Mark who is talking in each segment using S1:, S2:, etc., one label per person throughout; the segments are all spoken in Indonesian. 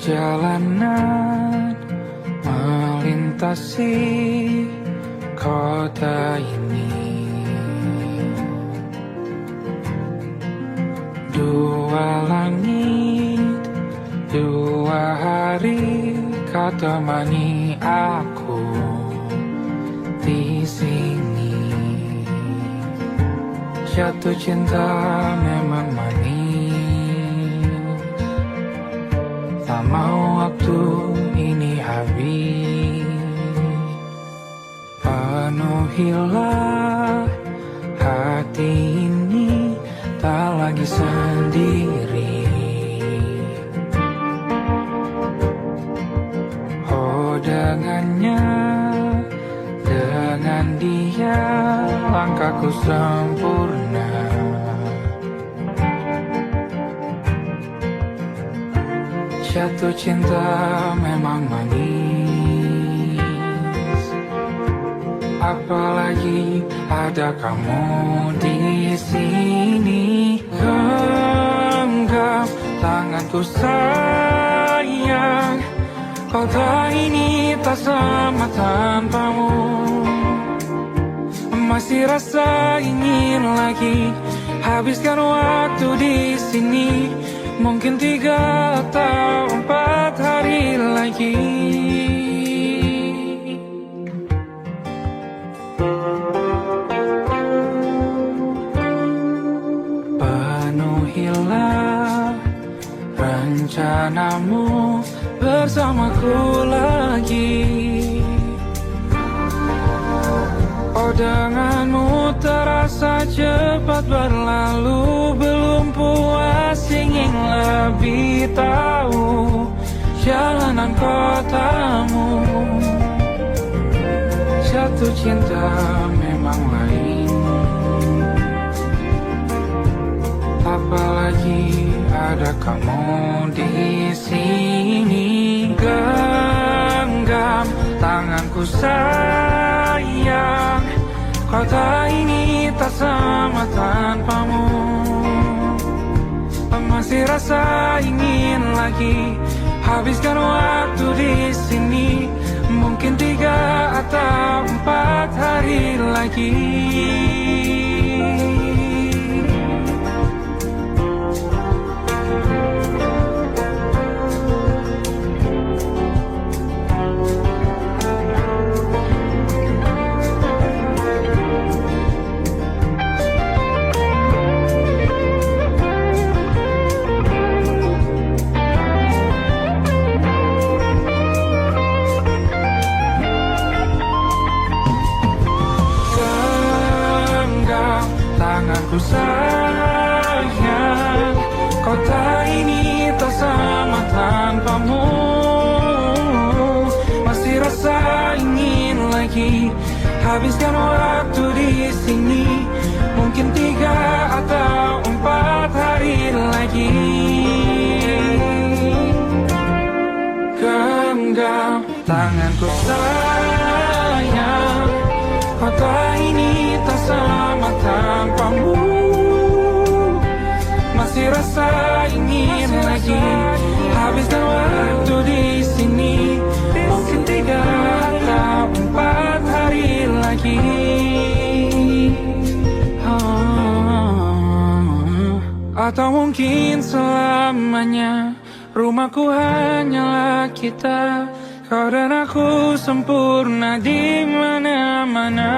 S1: Perjalanan melintasi kota ini, dua langit, dua hari kau temani aku di sini. Jatuh cinta memang manis, tak mau waktu ini habis. Penuhilah hati ini, tak lagi sendiri. Oh, dengannya, dengan dia langkahku sempurna. Jatuh cinta memang manis, apalagi ada kamu di sini. Genggam tanganku sayang, kota ini tak sama tanpamu. Masih rasa ingin lagi habiskan waktu di sini. Mungkin 3 atau 4 hari lagi. Penuhilah rencanamu bersamaku lagi. Oh, denganmu terasa cepat berlalu. Belum puas ingin lebih tahu jalanan kotamu. Jatuh cinta memang lain, apalagi ada kamu di sini. Genggam tanganku sayang, kota ini tak sama tanpamu. Masih rasa ingin lagi habiskan waktu di sini. Mungkin 3 atau 4 hari lagi. Tanganku sayang, kota ini tak sama tanpamu. Masih rasa ingin lagi habiskan waktu di sini. Mungkin 3 atau 4 hari lagi. Genggam tanganku sayang, kota ini tak sama tanpamu. Masih rasa ingin lagi habiskan waktu di sini. Mungkin 3 atau 4 hari lagi. Atau mungkin selamanya. Rumahku hanyalah kita, kau dan aku sempurna di mana-mana.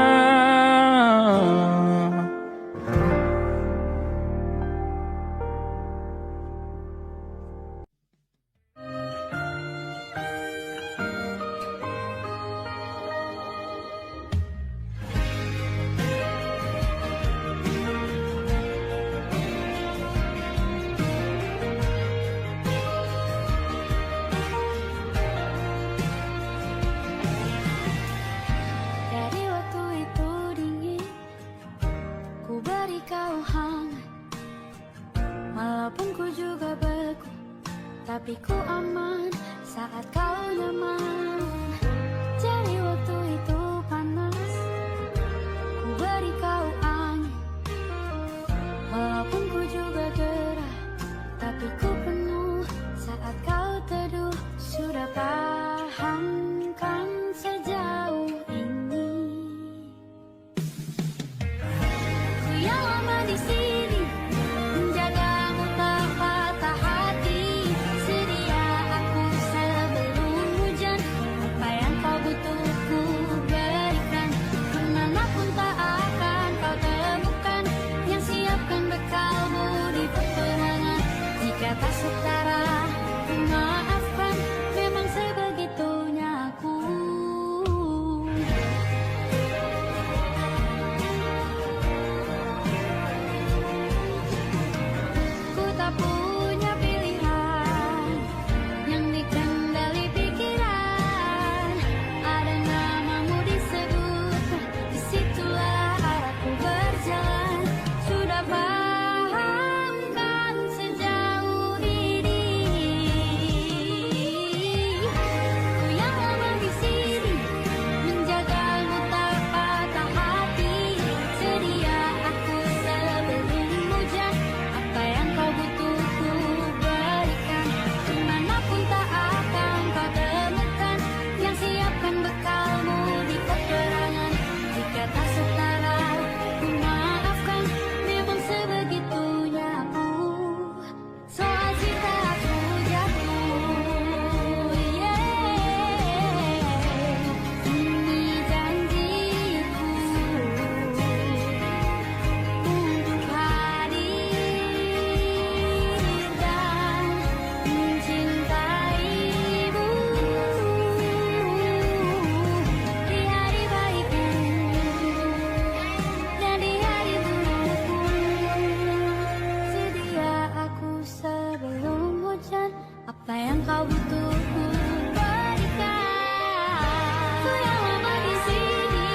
S2: Tapi ku aman saat kau nyaman. Jadi waktu itu panas, ku beri kau angin. Walaupun ku juga gerah, tapi ku penuh saat kau teduh. sudah paham kan sejauh ini. Ku yang lama di sini menjagamu tak patah hati. Sedia aku sebelum hujan, apa yang kau butuh ku berikan. Kemanapun tak akan kau temukan yang siapkan bekalmu di peperangan. Jika tak setara ku maafkan, memang sebegitunya aku. Ku tak punya pilihan yang dikendali pikiran. Ada namamu disebut, disitulah arahku berjalan. Sudah paham kan sejauh ini. Ku yang lama di sini menjagamu tak patah hati. Sedia aku sebelum hujan, apa yang kau butuh ku berikan. Kemanapun tak akan kau temukan yang siapkan bekalmu di peperangan. Jika tak setara ku maafkan, memang sebegitunya aku. Soal cinta aku jatuh, ini janjiku untuk hadir dan mencintaimu di hari baikku dan di hari burukku. Sedia aku sebelum hujan, apa yang kau butuh ku berikan. Ku yang lama di sini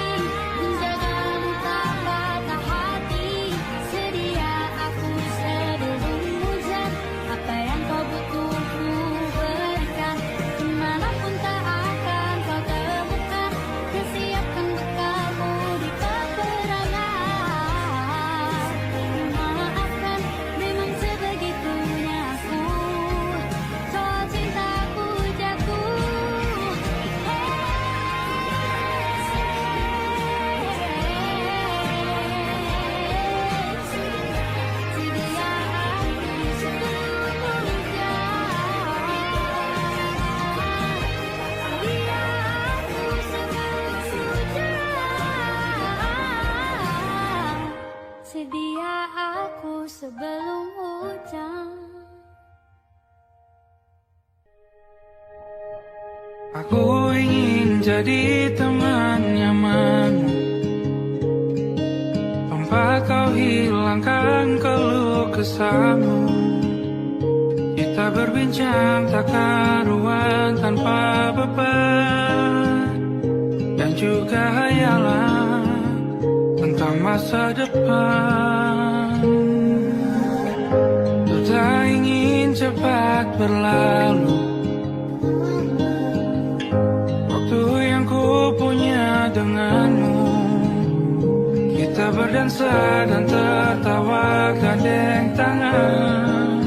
S2: menjagamu tak patah hati. Sedia aku sebelum hujan, apa yang kau butuh ku berikan. Kemanapun tak akan kau temukan yang siapkan bekalmu di peperangan. Maafkan, memang sebegitunya aku. Soal cintaku jatuh, sedia aku sebelum hujan. Sedia aku sebelum hujan. Sedia aku sebelum hujan.
S1: Aku ingin jadi teman nyamanmu, tempat kau hilangkan keluh kesahmu. Kita berbincang tak karuan tanpa beban, dan juga hayalan tentang masa depan. Ku tak ingin cepat berlalu waktu yang ku punya denganmu. Kita berdansa dan tertawa gandeng tangan.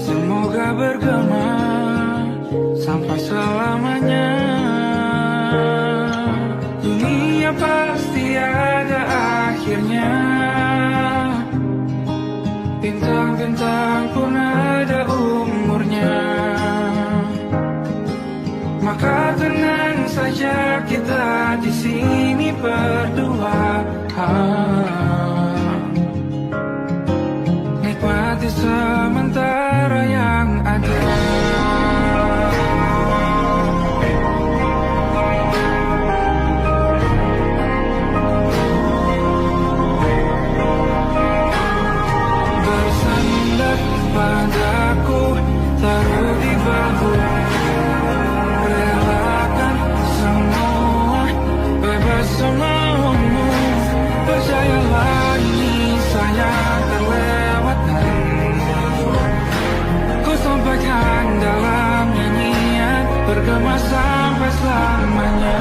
S1: Semoga bergema sampai selamanya. Dunia pasti ada akhirnya, bintang-bintang pun ada umurnya. Maka tenang saja kita di sini berdua. Nikmati sementara yang ada. Bersandar padaku, taruh di bahu. Relakan semua, bebas semaumu. Percayalah ini sayang terlewatkan. Ku sampaikan dalam nyanyian, bergema sampai selamanya.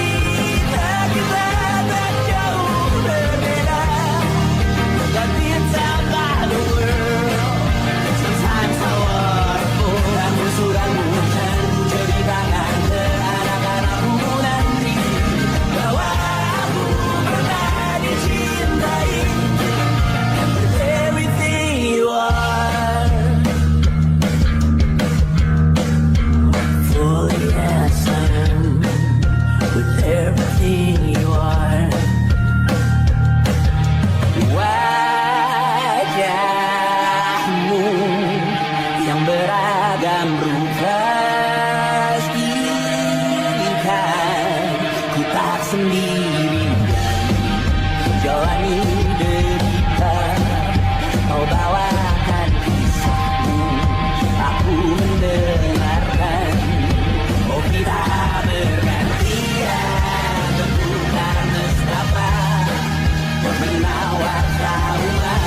S3: Cerita kita tak jauh berbeda, but it's about the world. Sometimes I wonder, ramu-ramu ceritakan ke anak-anakmu nanti bahwa aku pernah dicintai. Everything you are, fully as I am, with everything you are. Wajahmu yang beragam rupa pastikan ku tak sendiri jalani derita. Kau bawakan kisahmu, aku mendengarkan. Oh kita bergantian, bentukan nestapa menawar trauma.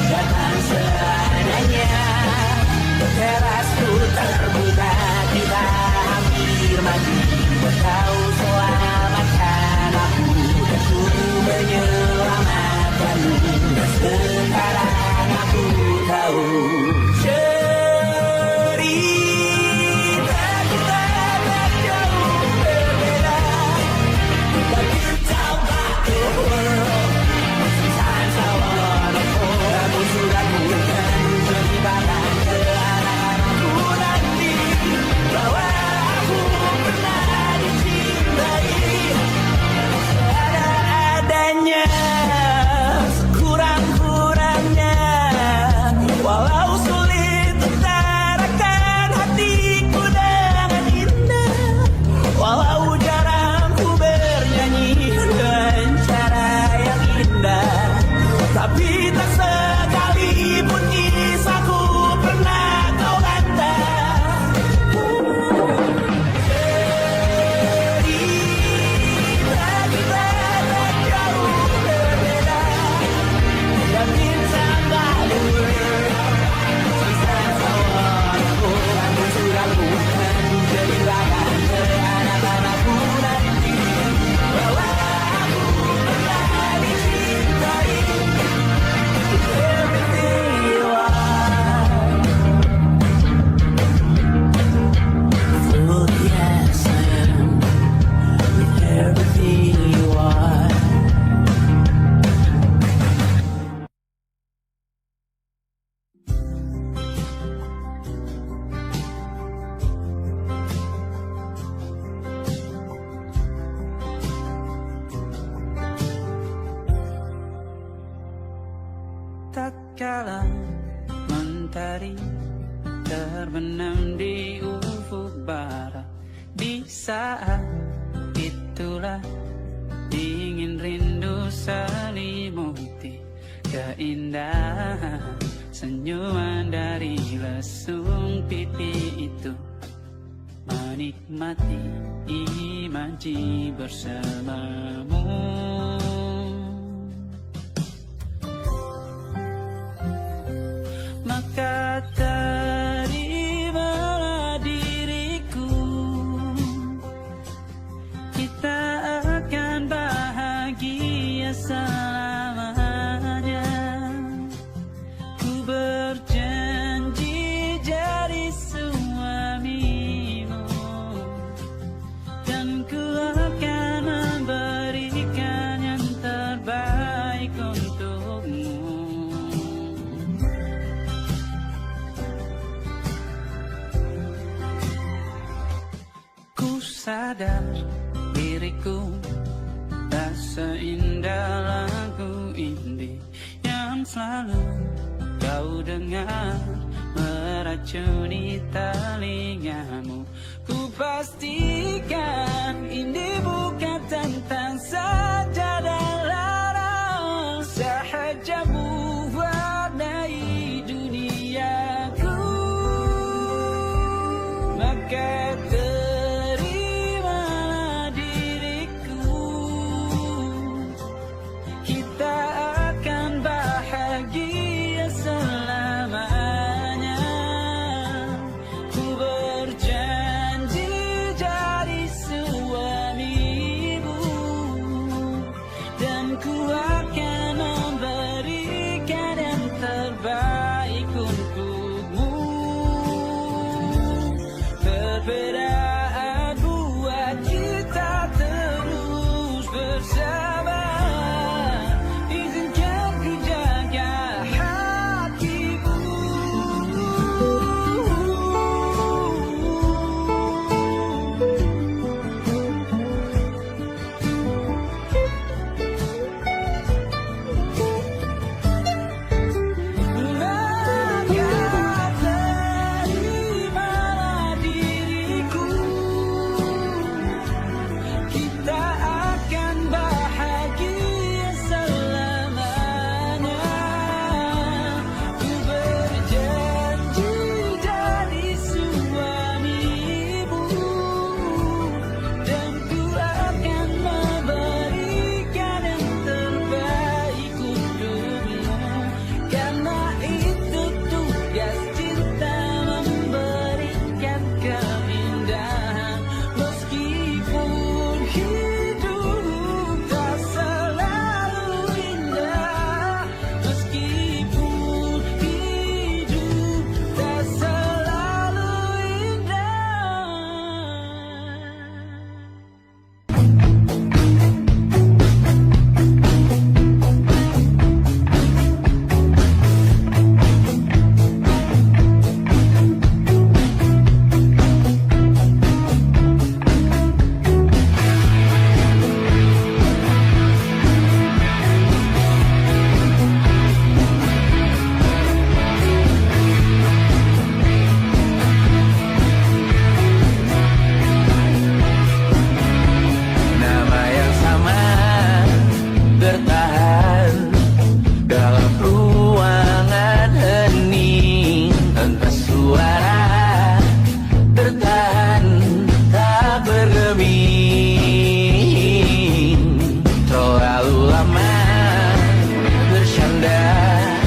S3: Datang seadanya, terasku terbuka, kita hampir mati. Kau selamatkan aku, dan ku menyelamatkanmu. Sekarang aku tahu cerita kita tak jauh berbeda, but it's about the world. Sometimes I wanna fall. Kamu sudah bukan ceritakan ke anak-anakku nanti bahwa aku pernah dicintai. Ada-adanya, sekurang-kurangnya, walau sulit utarakan hatiku dengan indah, walau jarang ku bernyanyi dengan cara yang indah, tapi tak sekalipun kisahku pernah kau bantah. Cerita kita tak jauh berbeda, but it's about the world. Sometimes I wanna go. Kamu sudah bukan ceritakan ke anak-anakku nanti bahwa aku pernah dicintai. Everything you are, fully as I am, with everything you are.
S1: Tatkala mentari terbenam di ufuk barat, di saat itulah dingin rindu selimuti keindahan senyuman dari lesung pipi itu. Menikmati imaji bersamamu. Maka terimalah diriku, kita akan bahagia selamanya. Ku berjanji jadi suamimu, dan ku akan memberikan yang terbaik untukmu. Ku sadar diriku tak seindah lagu indie yang selalu kau dengar meracuni telingamu. Ku pastikan ini bukan tentang sajadah larang, sahaja mewarnai duniaku. Maka terimalah diriku, kita akan bahagia selamanya. Ku berjanji
S3: bersama. Izinkan ku jaga hatimu. Maka terimalah diriku, kita akan bahagia selamanya. Ku berjanji jadi suamimu, dan ku akan memberikan yang terbaik untukmu. Karena itu tugas cinta, memberikan keindahan. Meskipun hidup tak selalu indah, meskipun hidup tak selalu indah. Nama yang sama bertahan dalam ruangan hening, tanpa suara bertahan tak bergeming. Terlalu lama bersandar,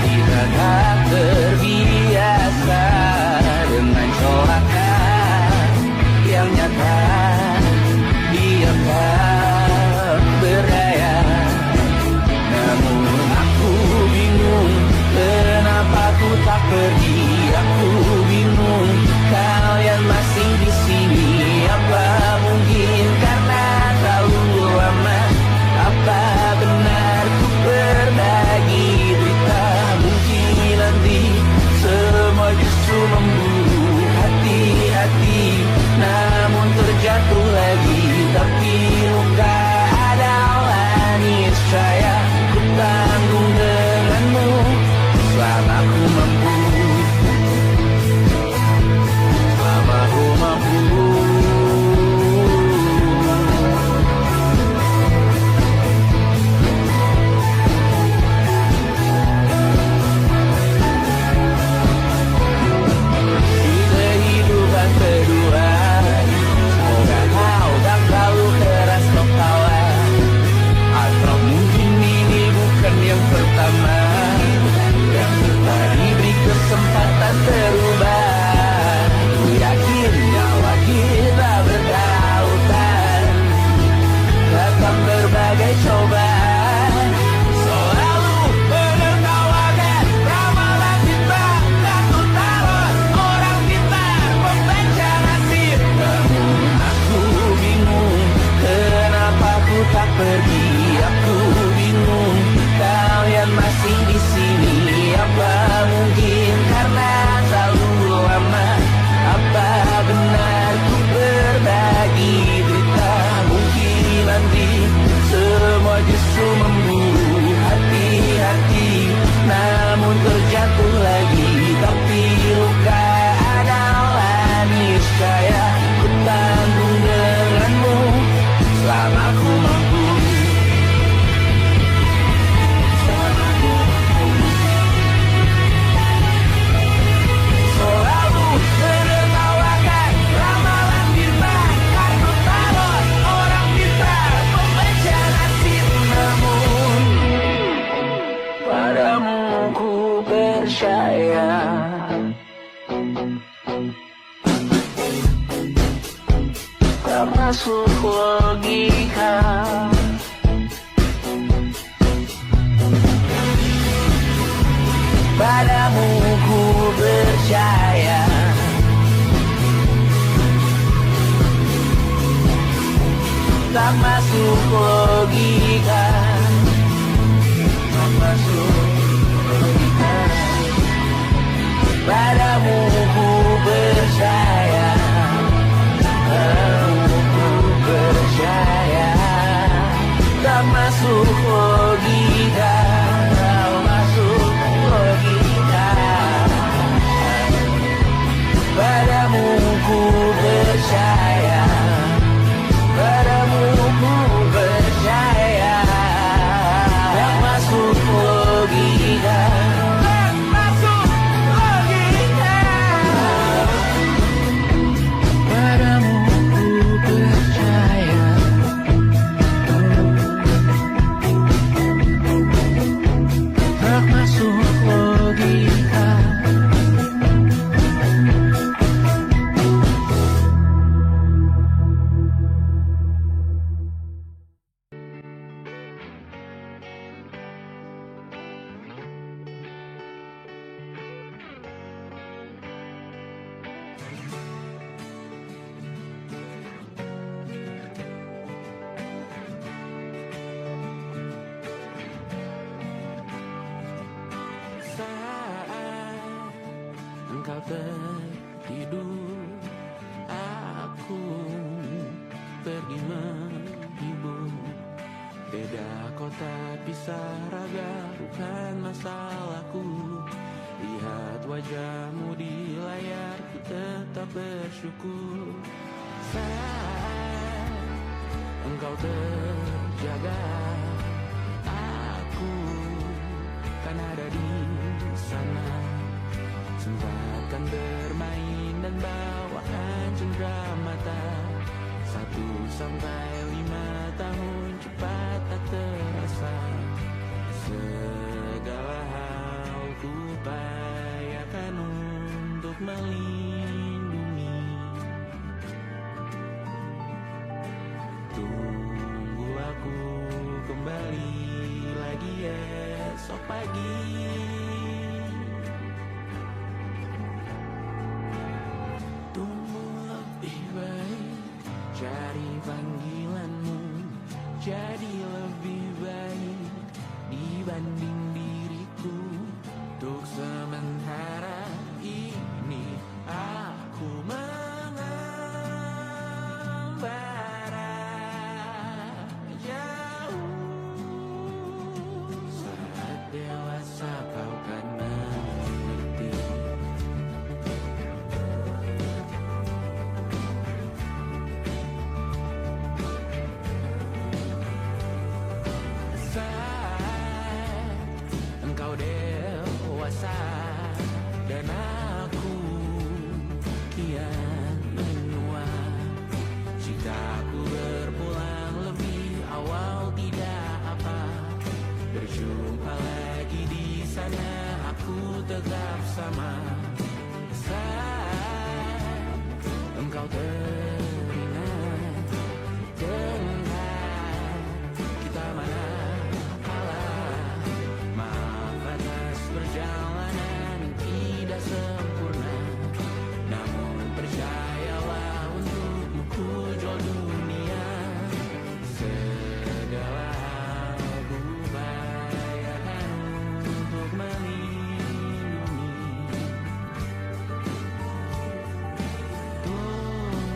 S3: kita tak terbiasa dengan celaka yang nyata. Diam tak berdaya, namun aku bingung kenapa ku tak pergi. Aku bingung kalian masih di sini. Apa mungkin karena terlalu lama? Apa benar ku berbagi berita? Mungkin nanti semua justru memburu hati-hati, namun terjatuh lagi. Tapi luka adalah niscaya, ku tanggung denganmu selama ku mampu, selama ku mampu. Di kehidupan kedua, semoga kau tak terlalu keras tertawa. Atau mungkin ini bukan yang pertama yang kita diberi kesempatan terubah. Ku yakin nyawa kita bertautan, datang berbagai cobaan, selalu menertawakan ramalan kita. Tak ku taruh orang pintar membaca nasib, namun aku bingung kenapa ku tak pergi. Aku bingung kalian masih di sini. Apa mungkin karena terlalu lama? Apa benar ku berbagi berita? Mungkin nanti semua justru memburu hati-hati, namun terjatuh lagi. Tapi luka adalah niscaya, ku tanggung denganmu selama ku mampu. Selalu menertawakan ramalan bintang, kartu tarot orang pintar membaca nasib. Namun padamu ku percaya, tak masuk logika. Padamu ku percaya, tak tak masuk logika, tak masuk logika. Padamu ku percaya, padamu ku percaya. Tak masuk logika, tak masuk logika. Padamu ku percaya, padamu ku percaya. Tak masuk logika, tak masuk logika. Padamu ku percaya. Tak masuk logika. Saat engkau tertidur, aku pergi menghibur. Beda kota pisah raga, bukan masalahku. Lihat wajahmu di layar, ku tetap bersyukur. Saat engkau terjaga, aku kan ada di sana. Sempatkan bermain dan bawaan cendera mata. 1 sampai 5 tahun cepat tak terasa. Segala hal ku upayakan untuk melindungi. Tunggu aku kembali lagi esok pagi. Tunggu lebih baik, cari panggilanmu jadi lebih baik dibanding diriku. Untuk sementara ini aku mengembara jauh. Saat dewasa kau kan mengerti. Saat engkau dewasa dan aku kian menua. Citaku berpulang lebih awal tidak apa. Berjumpa lagi di sana, aku tetap sama. Saat engkau teringat, teringat kita mana kalah. Maaf atas perjalanan yang tidak sempurna, namun percayalah untukmu ku jual dunia. Segala hal ku upayakan untuk melindungi. Tunggu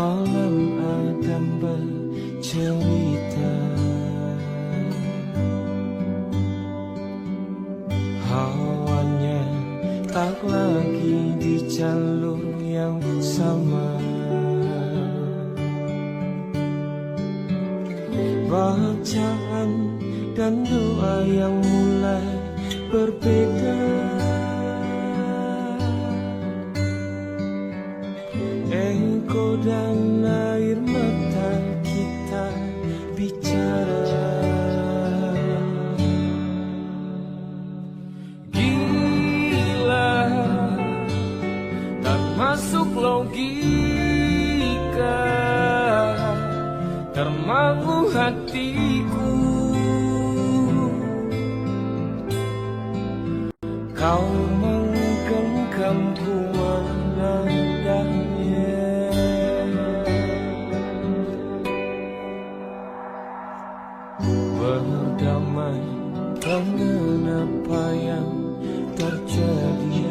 S1: Malam Adam bercerita, hawanya tak lagi di jalur yang sama. Bacaan dan doa yang mulai berbeda. Engkau dan air mata kita bicara. Gila, tak masuk logika, termangu hatiku. Kau menggenggamku menandanya. Berdamai dengan apa yang terjadi.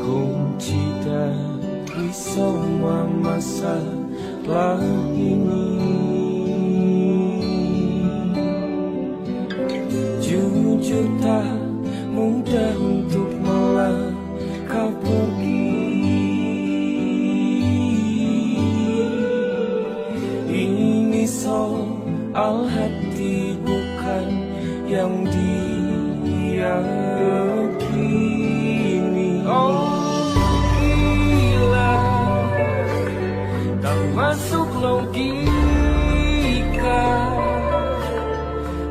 S1: Kunci dari semua masalah ini. Jujur tak mudah untuk melangkah pergi. Ini soal hati bukan yang diyakini. Oh gila, tak masuk logika,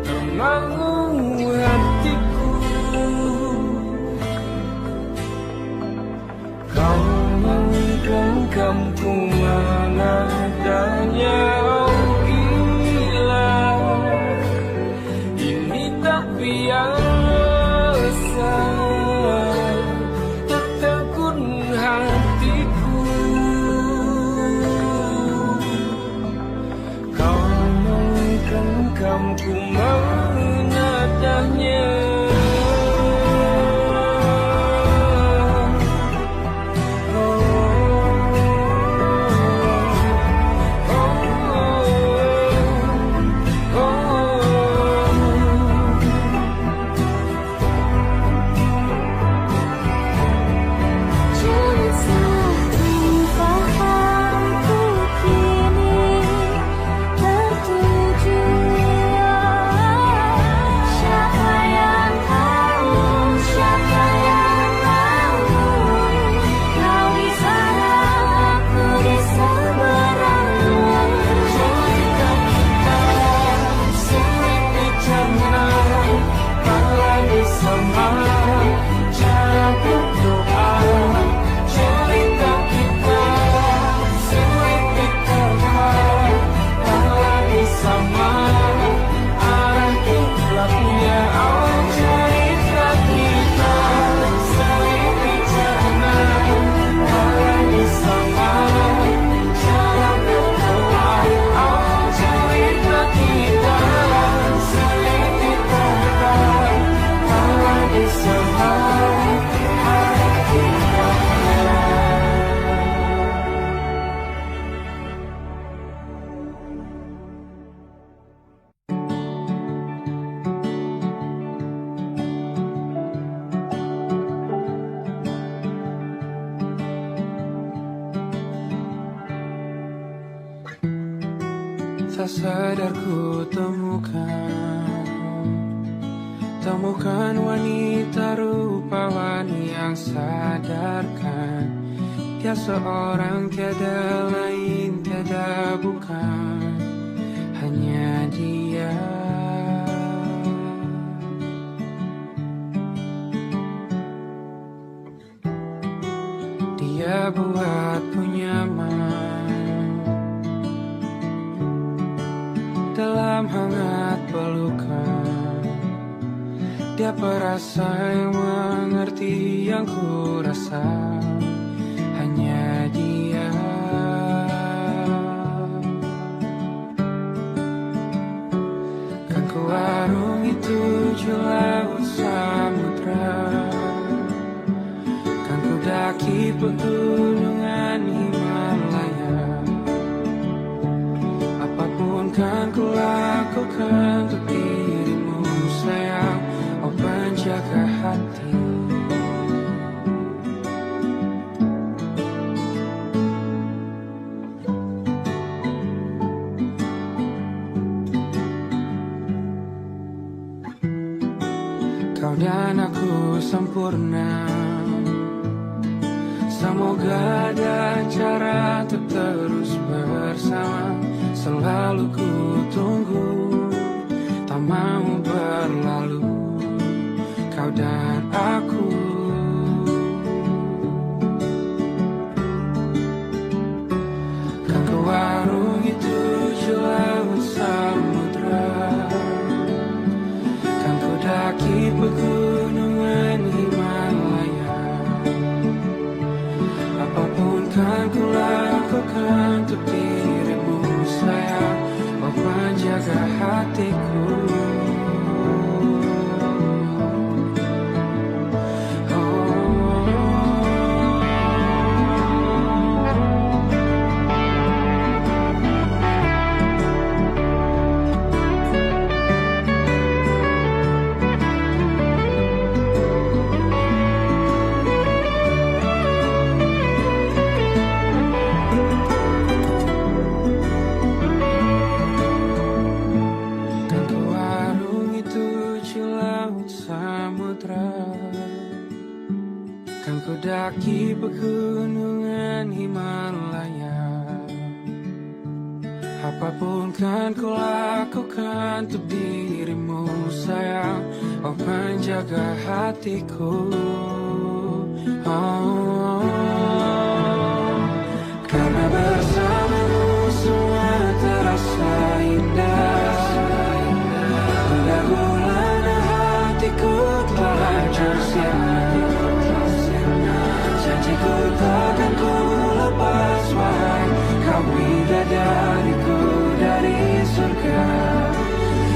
S1: termangu hatiku. Kau menggenggamku mana adanya. Oh gila, ini tak biasa, tertegun hatiku. Kau menggenggamku mana adanya. Tak sadar ku temukan wanita rupawan yang sadarkan dia seorang, tiada lain, tiada bukan, hanya dia. Dia buatku nyaman dalam hangat pelukan. Dia perasa yang mengerti yang ku rasa, hanya dia. Kan ku arungi 7 laut samudra, kan ku daki pegunungan Himalaya. Apapun kan ku lakukan untuk dirimu sayang, oh penjaga hati. Kau dan aku sempurna, semoga ada cara untuk terus bersama. Selalu ku tunggu, tak mau berlalu, kau dan aku. Kan ke warung itu laut samudra, kan ku daki pegunungan Himalaya. Apapun kan ku lakukan untuk dirimu sayang, oh penjaga hatiku. Kan ku daki pegunungan Himalaya. Apapun kan ku lakukan untuk dirimu sayang, oh penjaga hatiku. Oh, karena bersamamu semua terasa indah. Pergaulan hatiku telah hancur sia-sia. Janjiku takkan ku lepas, wahai kau bidadariku dari surga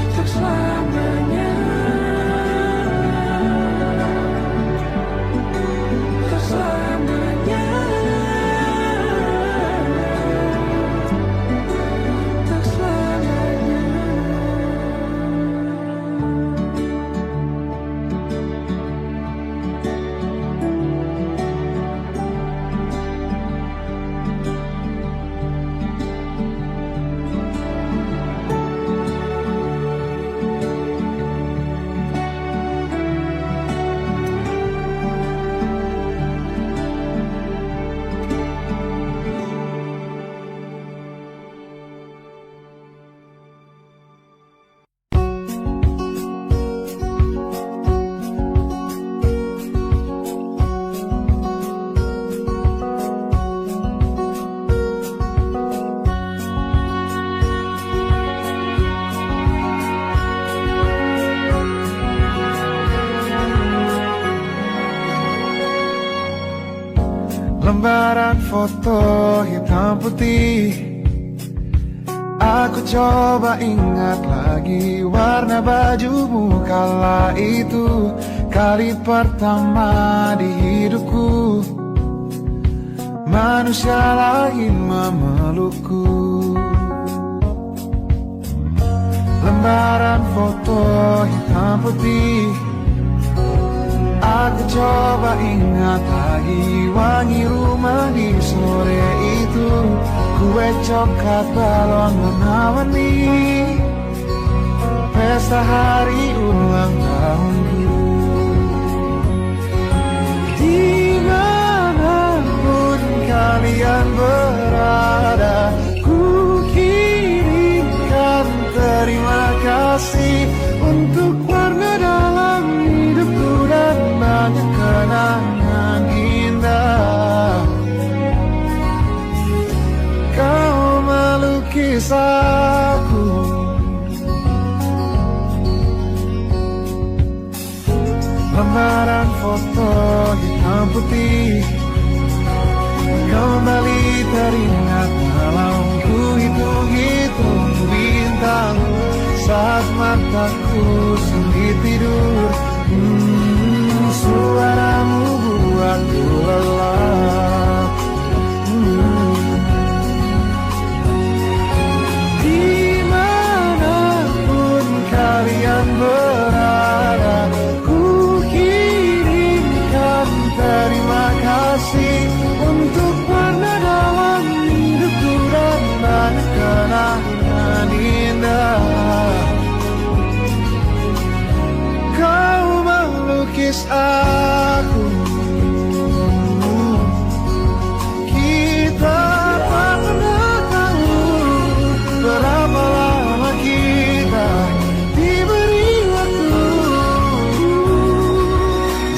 S1: untuk selamanya. Untuk selamanya. Untuk selamanya.
S4: Lembaran foto hitam putih, aku coba ingat lagi warna bajumu kala itu. Kali pertama di hidupku manusia lain memelukku. Lembaran foto hitam putih, aku coba ingat lagi wangi rumah di sore itu. Kue coklat balon warna-warni, pesta hari ulang tahunku. Dimanapun kalian berada, ku kirimkan terima kasih untuk warna dalam hidupku dan banyak kenangan indah. Kau melukis aku, lembaran foto hitam putih kembali teringat malam ku hitung-hitung bintang saat mataku sulit tidur. Suaramu buatku lelah. aku. Kita tak pernah tahu berapa lama kita diberi waktu.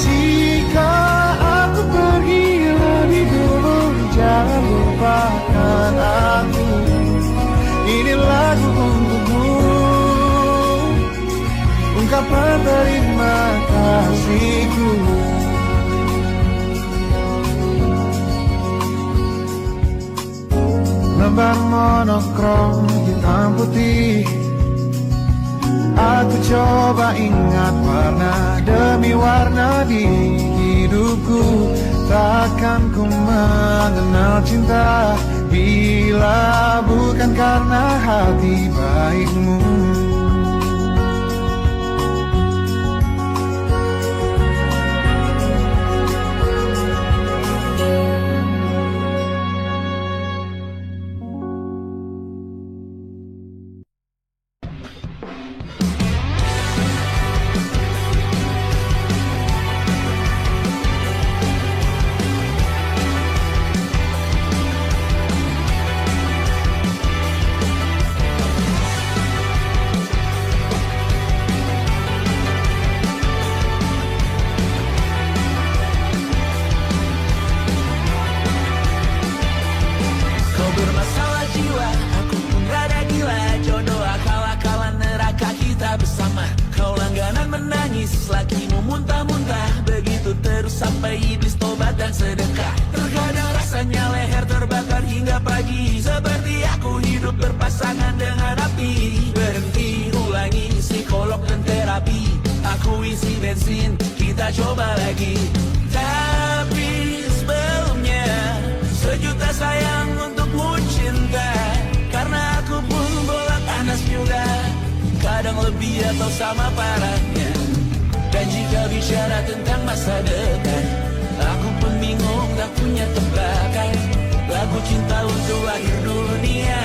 S4: Jika aku pergi lebih dulu, jangan lupakan aku. Ini lagu untukmu, ungkapan terima kasihku. Lembar monokrom hitam putih, aku coba ingat warna demi warna di hidupku. Takkan ku mengenal cinta bila bukan karena hati baikmu.
S3: Bermasalah jiwa, aku pun rada gila. Jodoh akal-akalan neraka kita bersama. Kau langganan menangis, lakimu muntah-muntah. Begitu terus sampai iblis tobat dan sedekah. Terkadang rasanya leher terbakar hingga pagi. Seperti aku hidup berpasangan dengan api. Berhenti, ulangi psikolog dan terapi. Aku isi bensin, kita coba lagi. Tapi sebelumnya, sejuta sayang untukmu cinta. Karena aku pun bola panas juga, kadang lebih atau sama parahnya. Dan jika bicara tentang masa depan, aku pun bingung tak punya tebakan. Lagu cinta untuk akhir dunia,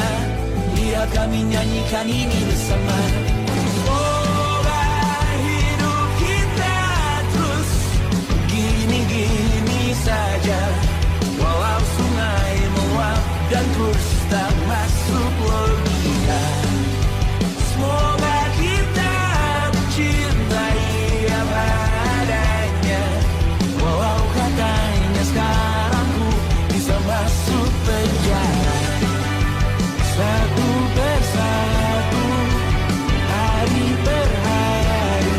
S3: lihat kami nyanyikan ini bersama. Semoga hidup kita terus gini-gini saja. Walau sungai meluap dan kurs tak masuk logika. Semoga kita mencintai apa adanya. Walau katanya sekarang ku bisa masuk penjara. Satu persatu, hari per hari,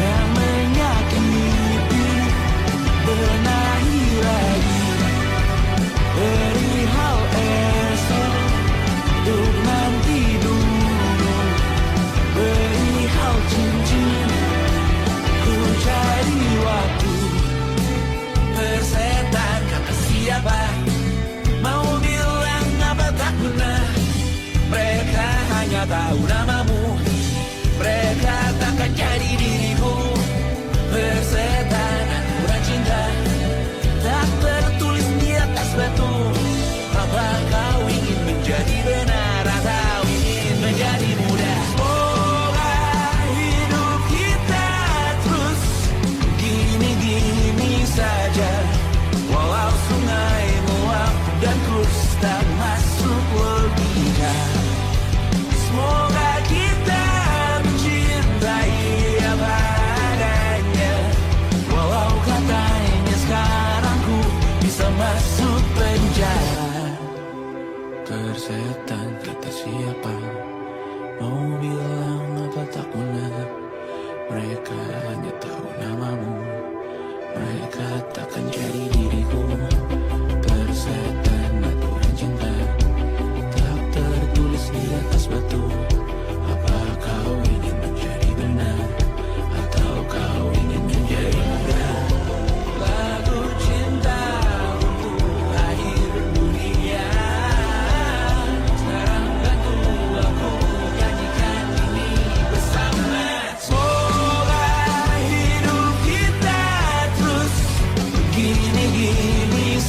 S3: yang menyakiti benahi lagi. Perihal esok, untuk nanti dulu. Perihal cincin, ku cari waktu. Persetan kata siapa, mau bilang apa tak guna. Mereka hanya tahu namamu, mereka takkan jadi diriku. Persetan aturan cinta, tak tertulis di atas batu. Apa kau ingin menjadi benar atau ingin menjadi muda? Semoga hidup kita terus gini-gini saja. Walau sungai meluap dan kurs tak masuk logika. Semoga kita mencintai apa adanya. Walau katanya sekarang ku bisa masuk penjara. Tersetan kata siapa, mau bilang apa tak guna. Mereka hanya tahu namamu, mereka takkan jadi diriku. Tersetan aturan cinta, tak tertulis di atas batu. Apa kau ingin menjadi benar atau kau ingin menjadi muda? Lagu cinta untuk akhir dunia, sekarang bantu aku nyanyikan ini bersama. Semoga hidup kita terus gini-gini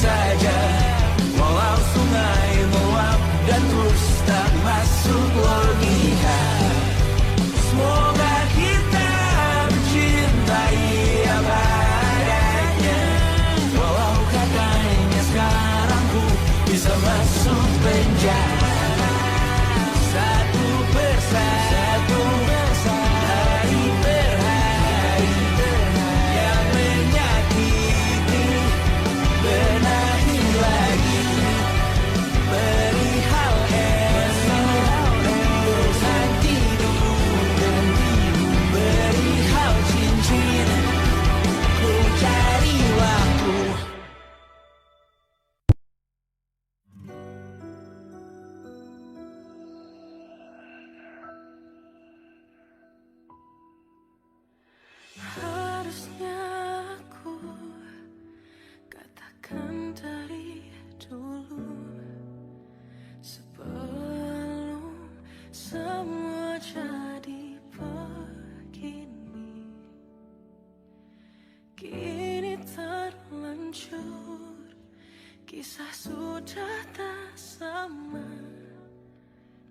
S3: Kisah sudah tak sama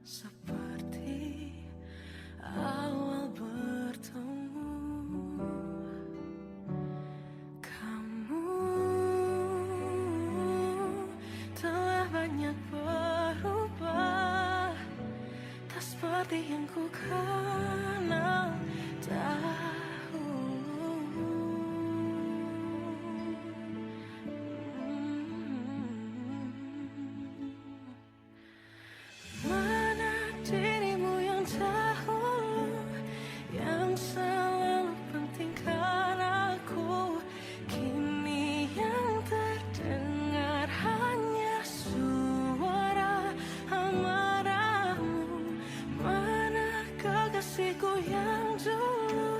S3: seperti awal bertemu. Kamu telah banyak berubah, tak seperti yang ku kenal dahulu. Mana dirimu yang dahulu, yang selalu pentingkan aku. Kini yang terdengar hanya suara amarahmu. Mana kekasihku yang dulu,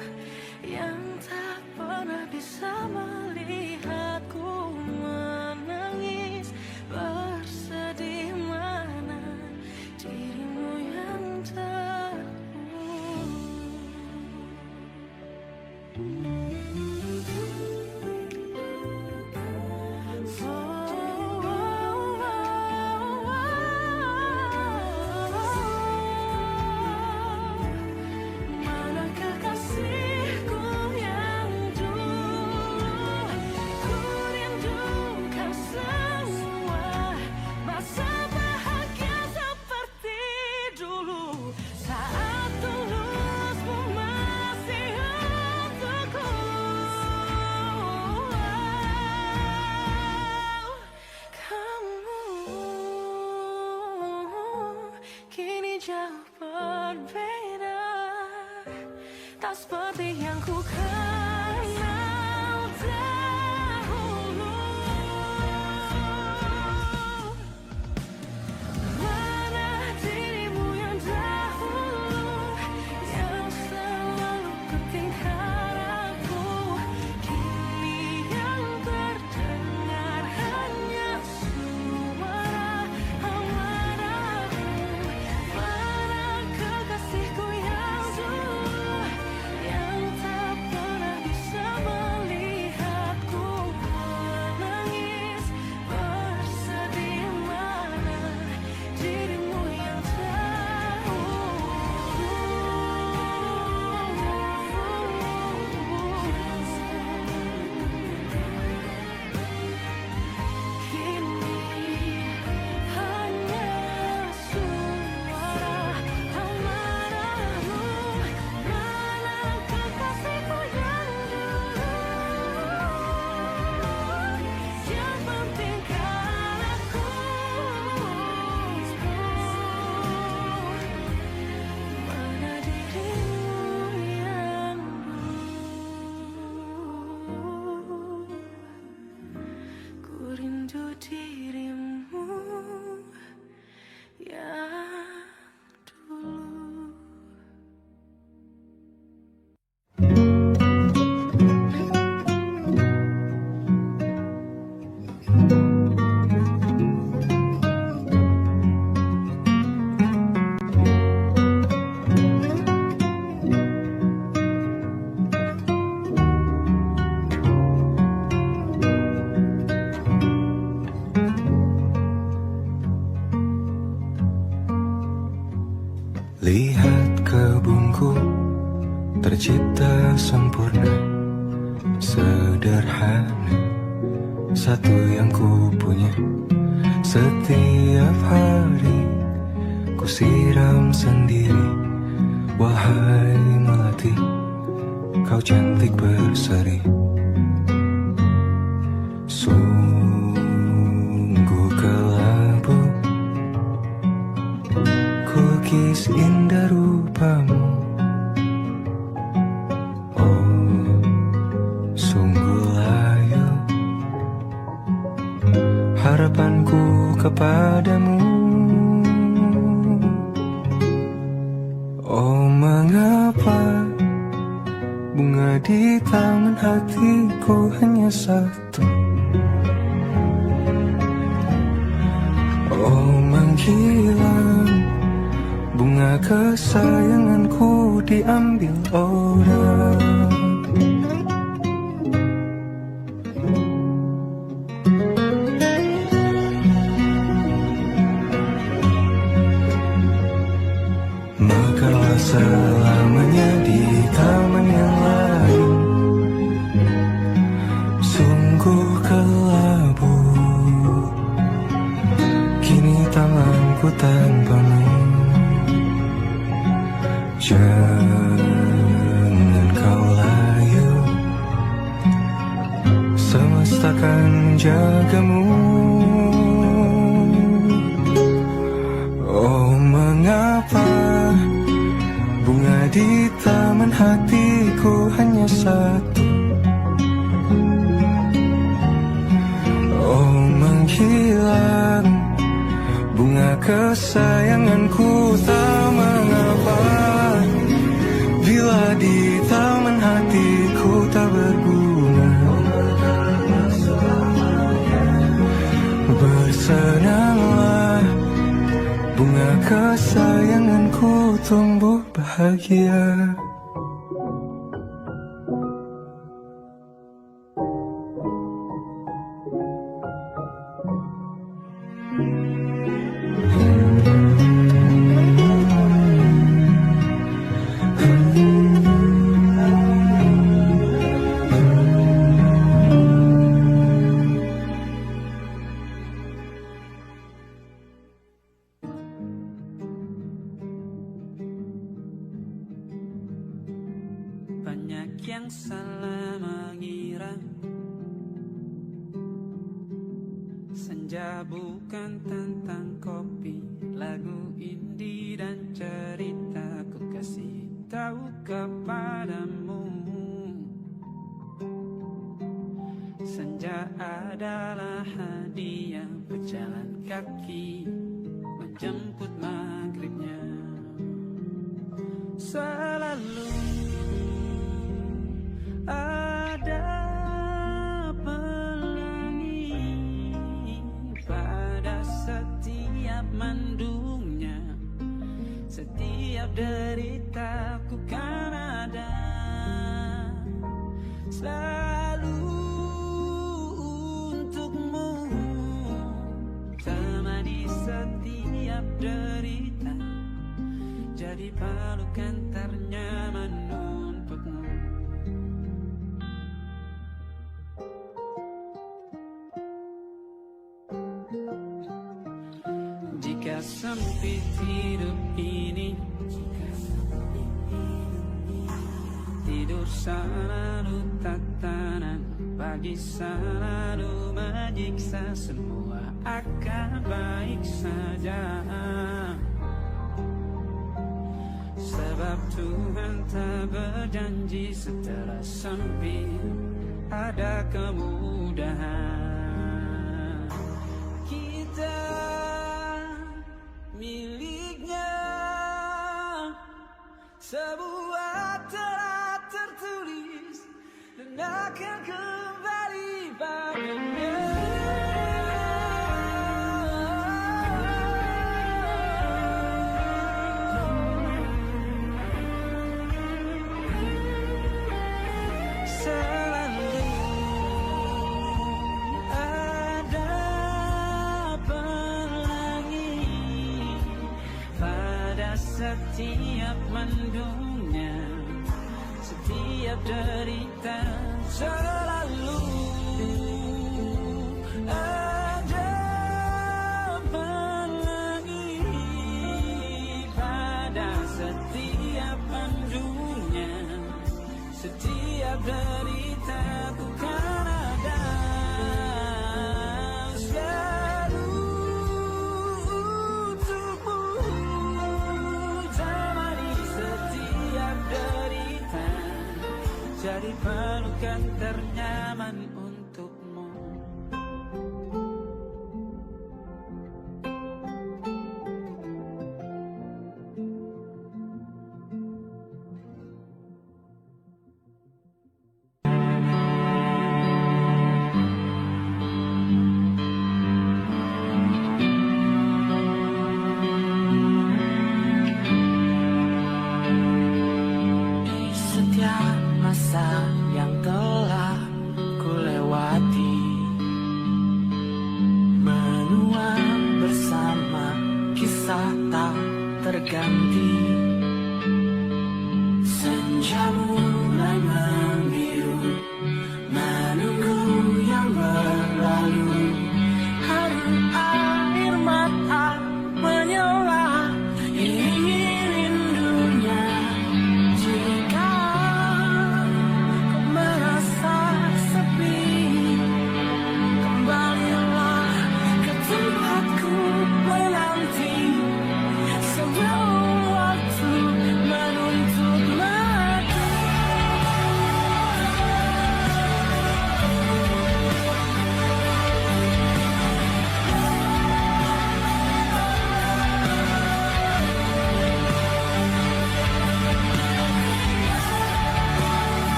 S3: yang tak pernah bisa melihatku menangis bersedih. Mana dirimu yang mana kekasihku yang dulu, ku rindukan semua masa bahagia seperti dulu, saat tulusmu masih untukku. Kamu kini jauh berbeda, tak seperti yang ku kenal dahulu. Mana dirimu yang dahulu, yang selalu pentingkan aku. Kini yang terdengar hanya suara amarahmu. Mana kekasihku yang dulu, yang tak pernah bisa melihatku menangis bersedih. Mana dirimu yang kini hanya suara amarahmu. Mana kekasihku yang dulu, yang pentingkan aku. Mana dirimu yang dulu, ku rindu dirimu yang dulu.
S4: Lihat kebunku tercipta sempurna, sederhana, satu yang ku punya. Setiap hari ku siram sendiri. Wahai melati, kau cantik berseri. Sungguh kelabu, kukis indah rupamu. Oh, sungguh layu harapanku kepadamu. Oh, mengapa bunga di taman hatiku hanya satu? Oh, menghilang bunga kesayanganku diambil orang.
S1: tanganku tanpamu. Jangan kau layu, semesta akan menjagamu. Oh, mengapa bunga di taman hatiku hanya satu? Oh, menghilang bunga kesayanganku, tak mengapa bila di taman hatiku tak berbunga. Bersenanglah bunga kesayanganku tumbuh bahagia.
S3: Banyak yang salah mengira senja bukan tentang kopi, lagu indie dan cerita. Ku kasih tahu kepadamu, senja adalah hadiah pejalan kaki menjemput maghribnya. Selalu ada pelangi pada setiap mendungnya, setiap deritaku kan ada selalu untukmu, temani setiap derita, jadi pelukan ternyaman untukmu. Jika sempit hidup ini, tidur selalu tatanan, pagi selalu menyiksa, semua akan baik saja. Sebab Tuhan tak berjanji setelah sempit ada kemudahan. Kita miliknya sebuah telah tertulis dan akan kembali padanya. Selalu ada pelangi pada setiap mendungnya, setiap derita. Selalu ada pelangi pada setiap mendungnya, setiap derita ku kan ada selalu untukmu, temani setiap derita, jadi pelukan ternyaman untukmu. Setiap masa yang telah ku lewati, menua bersama kisah tak terganti. Senja mulai membiru, menunggu yang berlalu. Haru air mata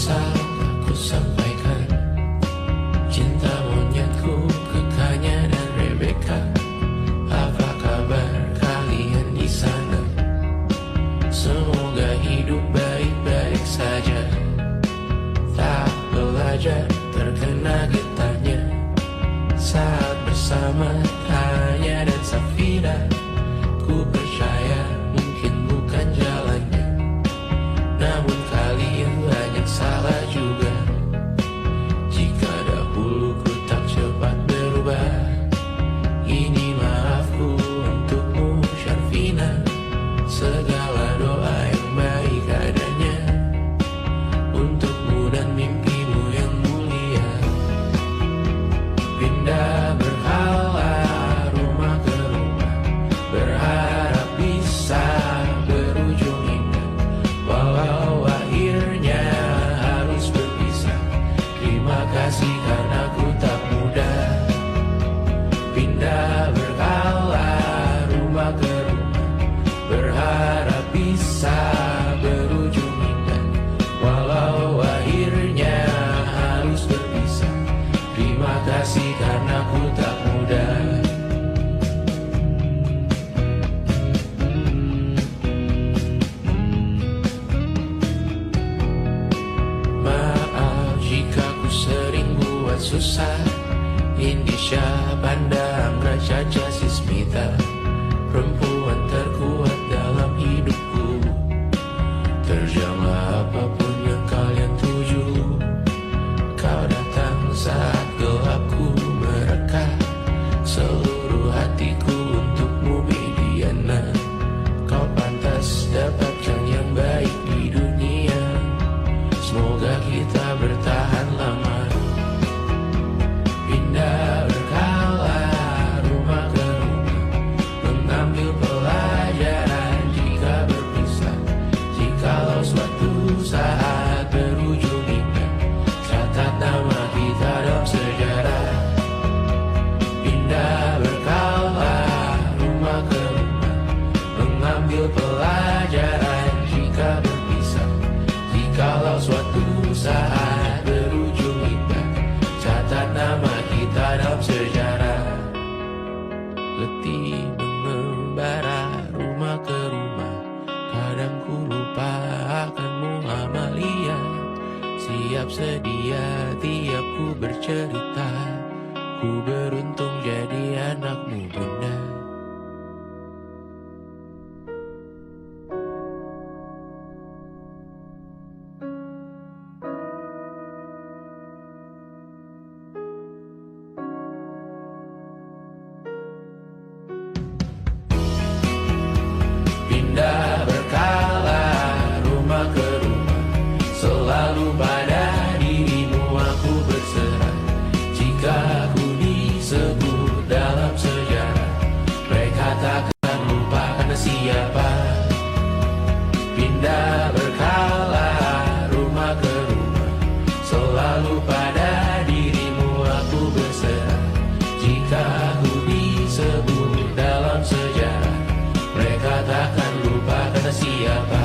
S3: susah aku sampaikan cinta monyetku ke Kanya dan Rebecca. Apa kabar kalian di sana? Semoga hidup baik-baik saja. Tak belajar terkena getahnya saat bersama Tanya dan Safira. Ku percaya mungkin bukan jalannya, namun kalian banyak salah juga. Jika dahulu ku tak cepat berubah, ini maafku untukmu Syarfina. Segala doa yang baik adanya untukmu dan mimpimu yang mulia. Pindah berhala rumah ke rumah, berharap bisa berujung indah. Walau akhirnya harus berpisah, terima kasih karena ku tak mudah. Pindah berhala rumah ke rumah, berharap bisa berujung indah. Walau akhirnya harus berpisah, terima kasih karena ku tak mudah. Maaf jika ku sering buat susah. Indisha, Banda, Anggra, Caca, Sismita, perempuan terkuat dalam hidupku. Terjanglah apapun yang kalian tuju. Kau datang saat gelapku mereka. Seluruh hatiku untukmu Bidiana. Kau pantas dapatkan yang baik di dunia. Semoga kita bertahan lama. Pindah berkala rumah ke rumah, mengambil pelajaran jika berpisah. Jikalau suatu saat berujung indah, catat nama kita dalam sejarah. Pindah berkala rumah ke rumah, mengambil pelajaran jika berpisah. Jikalau suatu saat berujung indah, catat nama kita dalam sejarah. Letih mengembara rumah ke rumah, kadang ku lupa akanmu Amalia. Siap sedia tiap ku bercerita, ku beruntung jadi anakmu Bunda. Pindah berkala rumah ke rumah, selalu pada dirimu aku berserah. Jika ku disebut dalam sejarah, mereka takkan lupa karena siapa. Pindah berkala rumah ke rumah, selalu pada dirimu aku berserah. Jika ku disebut dalam sejarah, mereka takkan lupa kata siapa.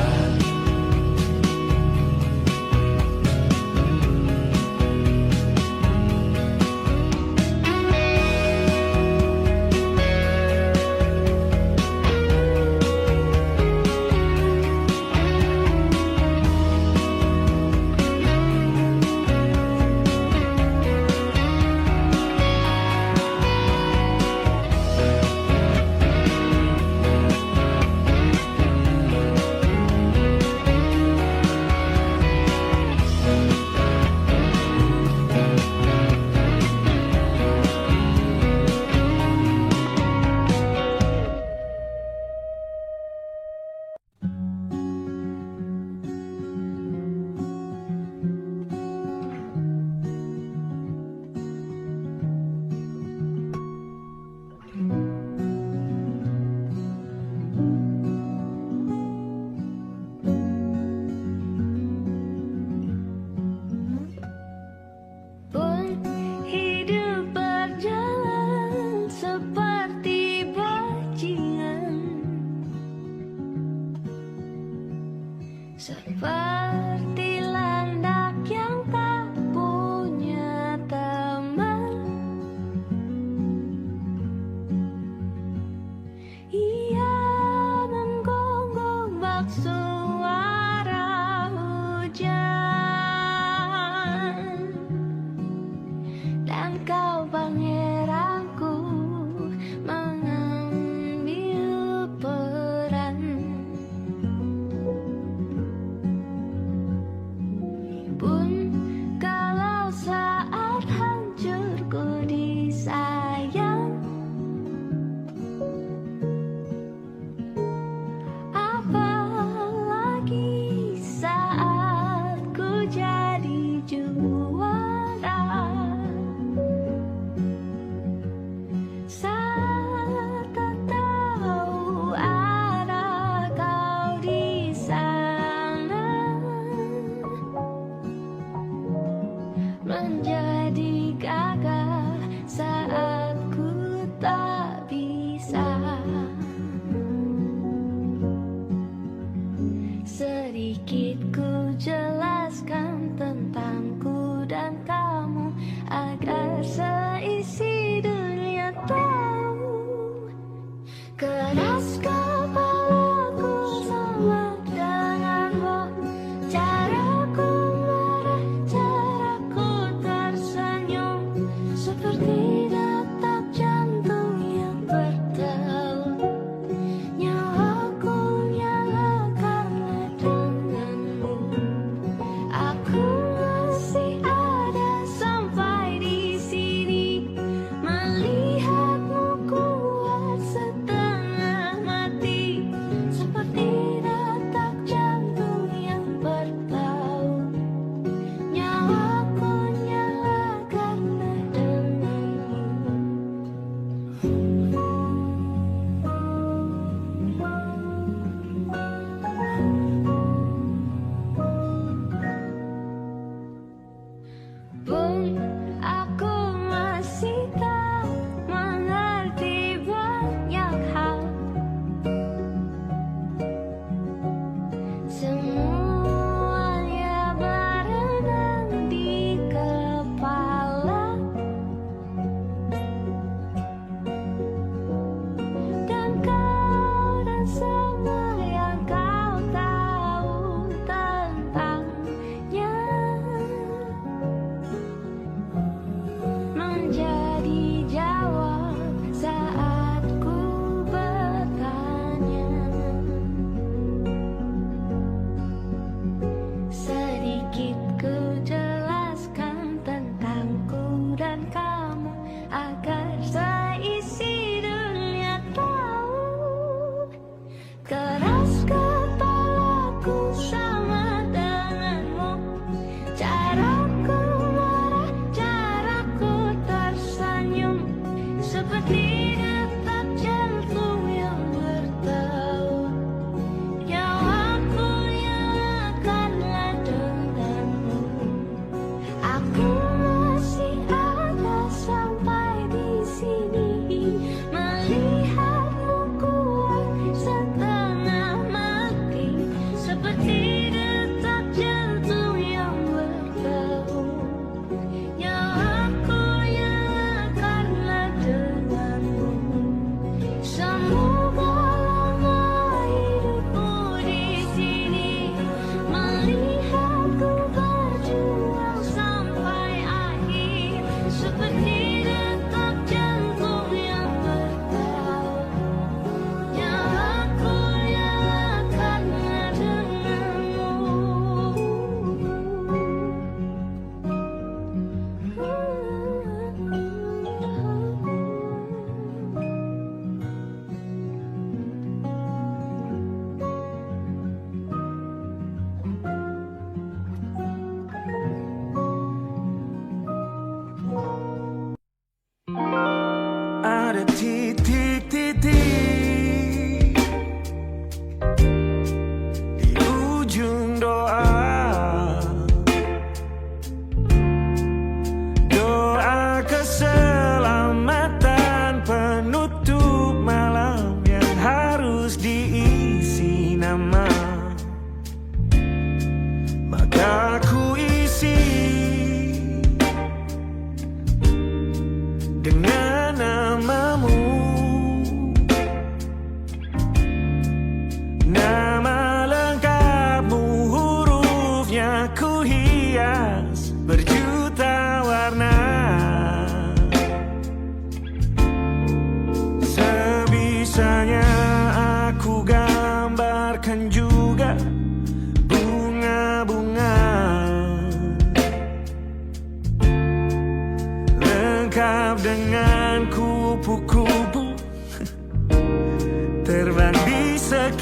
S2: Seperti landak yang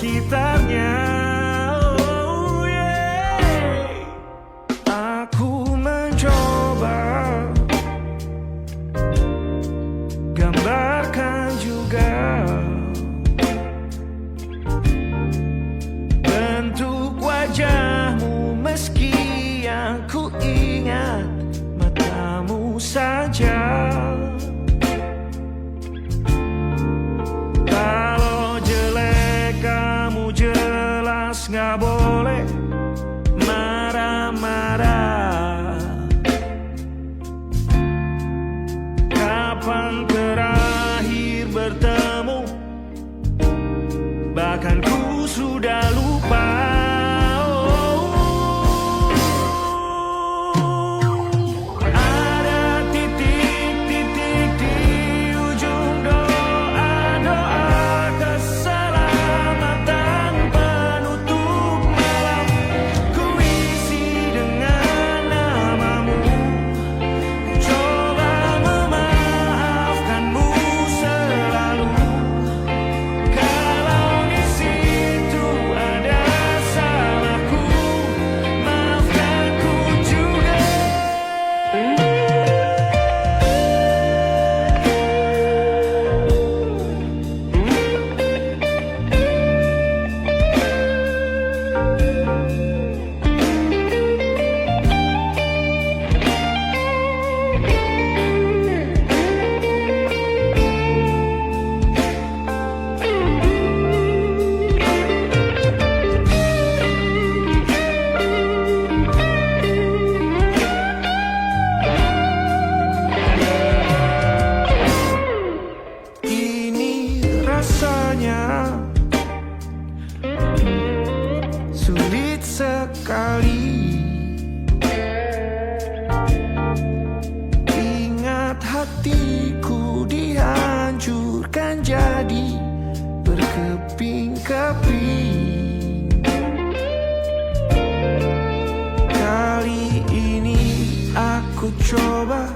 S1: sekitarnya. Oh, yeah. Aku mencoba gambarkan juga bentuk wajahmu, meski yang ku ingat matamu saja. Kalau jelek kamu jelas gak boleh marah-marah. Kapan terakhir bertemu, bahkan ku sudah lupa. Ada titik-titik di ujung doa-doa keselamatan penutup malam. Ku isi dengan namamu, coba memaafkanmu selalu. Kalau di situ ada salahku, maafkanku juga. Ini rasanya sulit sekali. Ingat hatiku dihancurkan jadi berkeping-keping. Kali ini aku coba